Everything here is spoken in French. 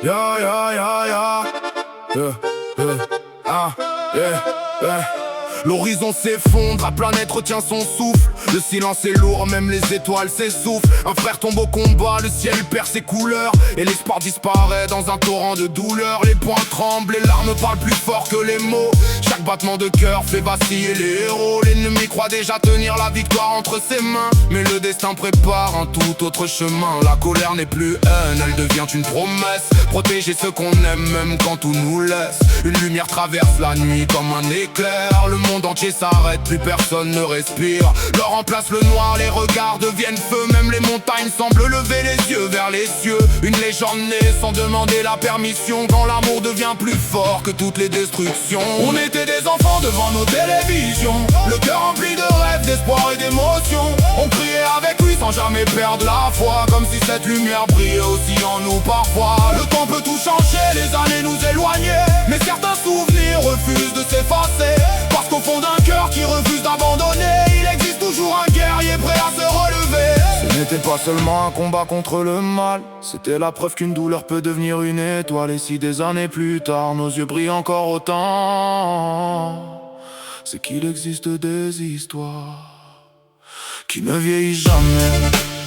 Ya, ya, ya, ya. Ah, yeah, yeah. L'horizon s'effondre, la planète retient son souffle. Le silence est lourd, même les étoiles s'essoufflent. Un frère tombe au combat, le ciel perd ses couleurs et l'espoir disparaît dans un torrent de douleur. Les poings tremblent, les larmes parlent plus fort que les mots. Chaque battement de cœur fait vaciller les héros. L'ennemi croit déjà tenir la victoire entre ses mains, mais le destin prépare un tout autre chemin. La colère n'est plus haine, elle devient une promesse. Protéger ceux qu'on aime même quand tout nous laisse. Une lumière traverse la nuit comme un éclair. Le monde entier s'arrête, plus personne ne respire. Leur remplace le noir, les regards deviennent feu. Même les montagnes semblent lever les yeux vers les cieux. Une légende naît sans demander la permission. Quand l'amour devient plus fort que toutes les destructions. On était des enfants devant nos télévisions, le cœur rempli de rêves, d'espoir et d'émotions. On criait avec lui sans jamais perdre la foi, comme si cette lumière brillait aussi en nous parfois. Le temps peut tout changer, les années nous éloigner, mais certains souvenirs refusent de s'effacer. Parce qu'au fond d'un cœur qui refuse d'abandonner, il existe toujours un guerrier prêt à se relever. Ce n'était pas seulement un combat contre le mal, c'était la preuve qu'une douleur peut devenir une étoile. Et si des années plus tard nos yeux brillent encore autant, c'est qu'il existe des histoires qui ne vieillissent jamais.